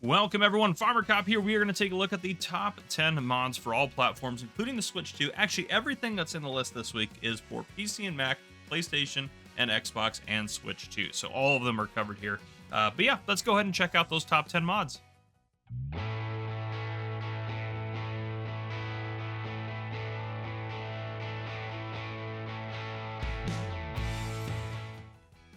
Welcome everyone, Farmer Cop here. We are going to take a look at the top 10 mods for all platforms, including the Switch 2. Actually, everything that's in the list this week is for PC and Mac, PlayStation, and Xbox, and Switch 2. So all of them are covered here. But yeah, let's go ahead and check out those top 10 mods.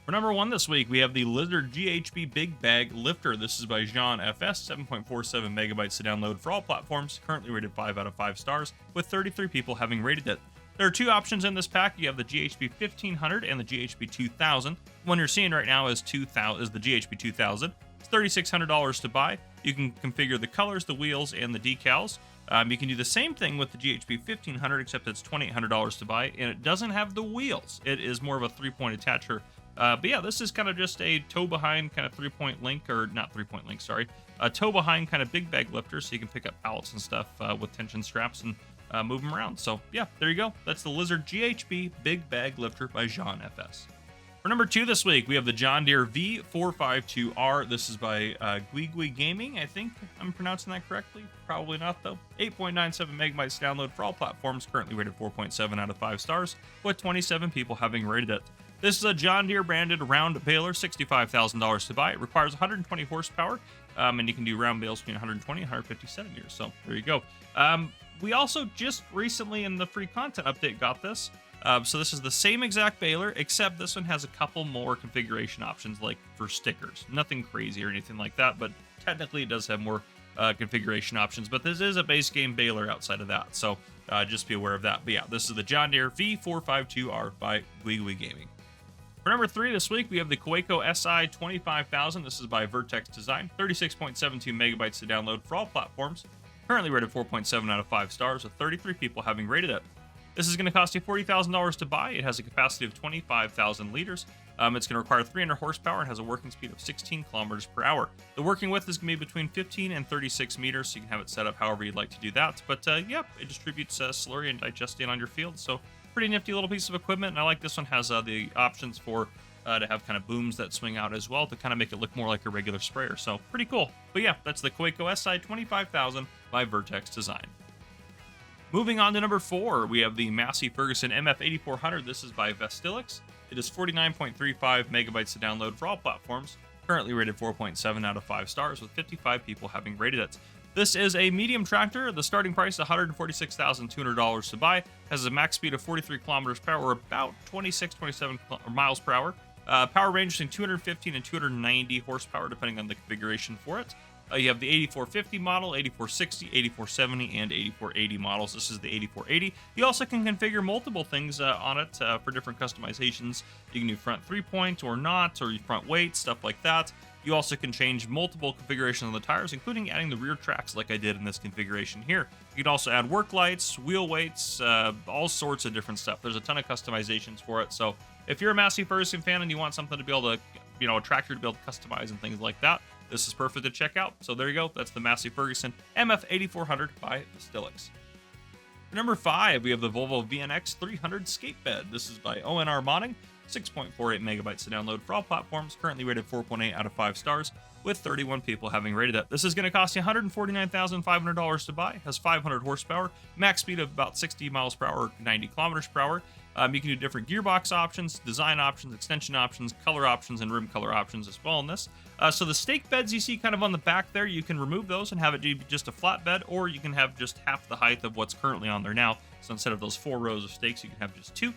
For number one this week, we have the Lizard GHB Big Bag Lifter. This is by Jean FS, 7.47 megabytes to download for all platforms, currently rated 5 out of 5 stars, with 33 people having rated it. There are two options in this pack. You have the GHB 1500 and the GHB 2000. The one you're seeing right now is the GHB 2000. It's $3,600 to buy. You can configure the colors, the wheels, and the decals. You can do the same thing with the GHB 1500, except it's $2,800 to buy, and it doesn't have the wheels. It is more of a three-point attacher. But yeah, this is kind of just a toe behind kind of three-point link, or not three-point link, sorry. A toe behind kind of big bag lifter, so you can pick up pallets and stuff with tension straps and move them around. So yeah, there you go. That's the Lizard GHB Big Bag Lifter by Jean FS. For number two this week, we have the John Deere V452R. This is by Quico Gaming. I think I'm pronouncing that correctly. Probably not, though. 8.97 megabytes to download for all platforms, currently rated 4.7 out of 5 stars, with 27 people having rated it. This is a John Deere branded round baler, $65,000 to buy. It requires 120 horsepower, and you can do round bales between 120 and 150 centimeters. So there you go. We also just recently in the free content update got this. So this is the same exact baler, except this one has a couple more configuration options, like for stickers. Nothing crazy or anything like that, but technically it does have more configuration options. But this is a base game baler outside of that, so just be aware of that. But yeah, this is the John Deere V452R by Quico Gaming. For number three this week, we have the Quico SI 25000. This is by Vertex Design, 36.72 megabytes to download for all platforms, currently rated 4.7 out of 5 stars, with 33 people having rated it. This is going to cost you $40,000 to buy. It has a capacity of 25,000 liters. It's going to require 300 horsepower and has a working speed of 16 kilometers per hour. The working width is going to be between 15 and 36 meters, so you can have it set up however you'd like to do that. But yeah, it distributes slurry and digestate on your field, so pretty nifty little piece of equipment. And I like this one has the options for to have kind of booms that swing out as well to kind of make it look more like a regular sprayer. So pretty cool. But yeah, that's the Quico SI 25000 by Vertex Design. Moving on to number four, we have the Massey Ferguson MF8400. This is by Vestilix. It is 49.35 megabytes to download for all platforms, currently rated 4.7 out of 5 stars, with 55 people having rated it. This is a medium tractor. The starting price is $146,200 to buy. Has a max speed of 43 kilometers per hour, or about 27 miles per hour. Power range between 215 and 290 horsepower, depending on the configuration for it. You have the 8450 model, 8460, 8470, and 8480 models. This is the 8480. You also can configure multiple things on it for different customizations. You can do front 3-point or not, or front weight, stuff like that. You also can change multiple configurations on the tires, including adding the rear tracks like I did in this configuration here. You can also add work lights, wheel weights, all sorts of different stuff. There's a ton of customizations for it. So if you're a Massey Ferguson fan and you want something to be able to, a tractor to be able to customize and things like that, this is perfect to check out. So there you go. That's the Massey Ferguson MF8400 by Vestilix. Number five, we have the Volvo VNX 300 skate bed. This is by ONR Modding. 6.48 megabytes to download for all platforms, currently rated 4.8 out of 5 stars, with 31 people having rated it. This is going to cost you $149,500 to buy, has 500 horsepower, max speed of about 60 miles per hour, 90 kilometers per hour. You can do different gearbox options, design options, extension options, color options, and rim color options as well in this. So the stake beds you see kind of on the back there, you can remove those and have it be just a flat bed, or you can have just half the height of what's currently on there now. So instead of those 4 rows of stakes, you can have just 2.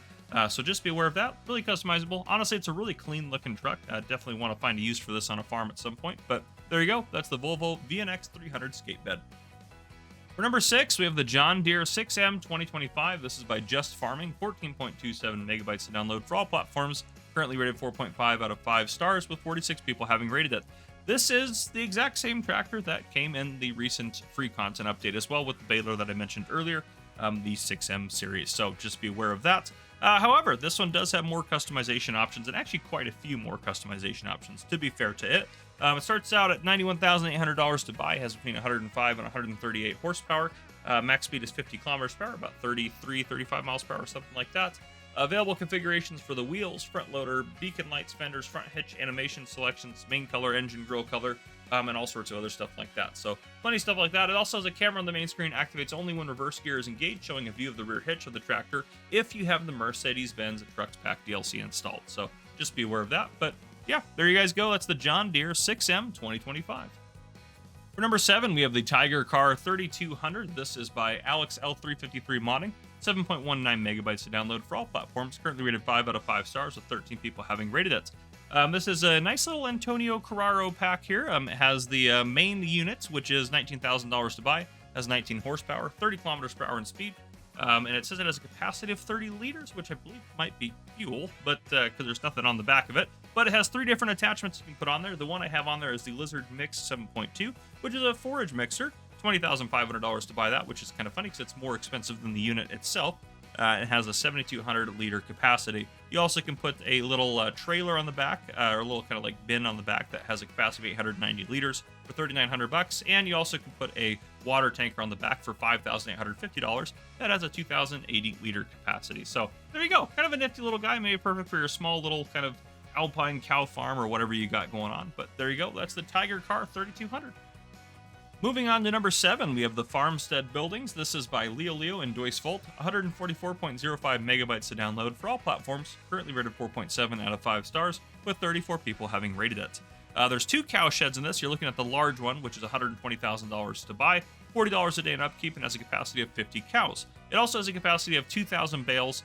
So just be aware of that. Really customizable. Honestly, it's a really clean looking truck. Definitely want to find a use for this on a farm at some point. But there you go. That's the Volvo VNX 300 skate bed. For number 6, we have the John Deere 6M 2025. This is by Just Farming. 14.27 megabytes to download for all platforms. Currently rated 4.5 out of 5 stars, with 46 people having rated it. This is the exact same tractor that came in the recent free content update as well, with the baler that I mentioned earlier, the 6M series. So just be aware of that. However, this one does have more customization options, and actually quite a few more customization options, to be fair to it. It starts out at $91,800 to buy, has between 105 and 138 horsepower. Max speed is 50 kilometers per hour, about 33, 35 miles per hour, something like that. Available configurations for the wheels, front loader, beacon lights, fenders, front hitch, animation selections, main color, engine grille color, and all sorts of other stuff like that. So plenty of stuff like that. It also has a camera on the main screen, activates only when reverse gear is engaged, showing a view of the rear hitch of the tractor if you have the Mercedes-Benz Trucks Pack DLC installed. So just be aware of that. But yeah, there you guys go. That's the John Deere 6M 2025. For number 7, we have the Tiger Car 3200. This is by Alex L353 Modding. 7.19 megabytes to download for all platforms. Currently rated 5 out of 5 stars, with 13 people having rated it. This is a nice little Antonio Carraro pack here. It has the main unit, which is $19,000 to buy. Has 19 horsepower, 30 kilometers per hour in speed. And it says it has a capacity of 30 liters, which I believe might be fuel, but because there's nothing on the back of it. But it has 3 different attachments you can put on there. The one I have on there is the Lizard Mix 7.2, which is a forage mixer. $20,500 to buy that, which is kind of funny because it's more expensive than the unit itself. It has a 7,200 liter capacity. You also can put a little trailer on the back, or a little kind of like bin on the back that has a capacity of 890 liters for $3,900. And you also can put a water tanker on the back for $5,850 that has a 2,080 liter capacity. So there you go. Kind of a nifty little guy, maybe perfect for your small little kind of alpine cow farm or whatever you got going on. But there you go. That's the Tiger Car 3200. Moving on to number 7, we have the Farmstead Buildings. This is by Leo and Doyce Volt. 144.05 megabytes to download for all platforms. Currently rated 4.7 out of 5 stars, with 34 people having rated it. There's 2 cow sheds in this. You're looking at the large one, which is $120,000 to buy, $40 a day in upkeep, and has a capacity of 50 cows. It also has a capacity of 2,000 bales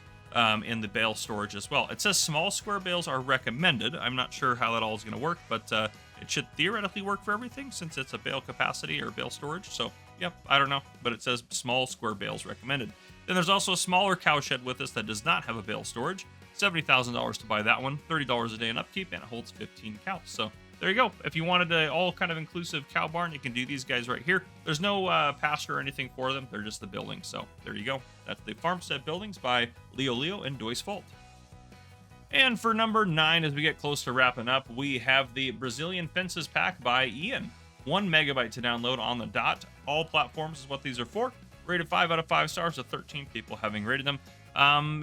in the bale storage as well. It says small square bales are recommended. I'm not sure how that all is going to work, but it should theoretically work for everything since it's a bale capacity or bale storage. So, yeah, I don't know, but it says small square bales recommended. Then there's also a smaller cow shed with us that does not have a bale storage. $70,000 to buy that one, $30 a day in upkeep, and it holds 15 cows. So there you go. If you wanted an all kind of inclusive cow barn, you can do these guys right here. There's no pasture or anything for them. They're just the building. So there you go. That's the Farmstead Buildings by Leo and Doyce Volt. And for number 9, as we get close to wrapping up, we have the Brazilian Fences Pack by Ian. 1 megabyte to download on the dot. All platforms is what these are for. Rated 5 out of 5 stars, with 13 people having rated them.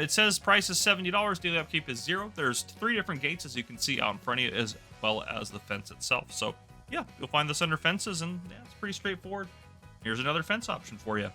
It says price is $70. Daily upkeep is 0. There's 3 different gates, as you can see out in front of you, as well as the fence itself. So yeah, you'll find this under fences, and yeah, it's pretty straightforward. Here's another fence option for you.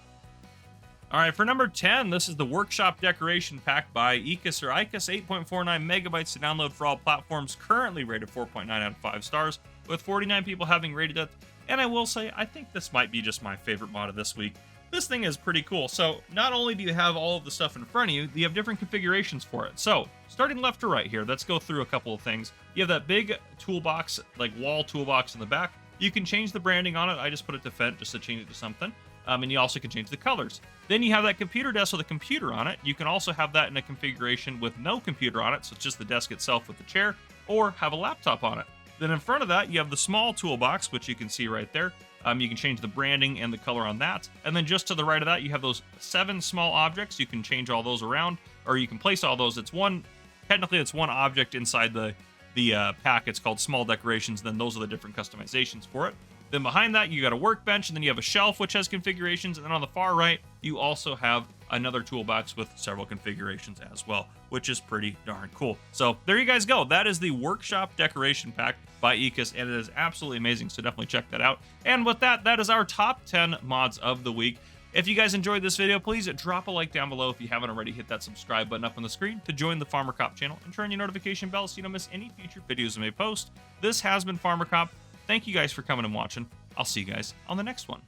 All right, for number 10, this is the Workshop Decoration Pack by Icus or Icus. 8.49 megabytes to download for all platforms. Currently rated 4.9 out of 5 stars, with 49 people having rated it. And I will say, I think this might be just my favorite mod of this week. This thing is pretty cool. So not only do you have all of the stuff in front of you, you have different configurations for it. So starting left to right here, let's go through a couple of things. You have that big toolbox, like wall toolbox in the back. You can change the branding on it. I just put it to Fendt just to change it to something. And you also can change the colors. Then you have that computer desk with a computer on it. You can also have that in a configuration with no computer on it, so it's just the desk itself with the chair, or have a laptop on it. Then in front of that, you have the small toolbox, which you can see right there. You can change the branding and the color on that. And then just to the right of that, you have those 7 small objects. You can change all those around, or you can place all those. Technically it's one object inside the pack. It's called Small Decorations. Then those are the different customizations for it. Then behind that, you got a workbench, and then you have a shelf, which has configurations. And then on the far right, you also have another toolbox with several configurations as well, which is pretty darn cool. So there you guys go. That is the Workshop Decoration Pack by Icus, and it is absolutely amazing. So definitely check that out. And with that, that is our top 10 mods of the week. If you guys enjoyed this video, please drop a like down below. If you haven't already, hit that subscribe button up on the screen to join the Farmer Cop channel, and turn your notification bell so you don't miss any future videos I may post. This has been Farmer Cop. Thank you guys for coming and watching. I'll see you guys on the next one.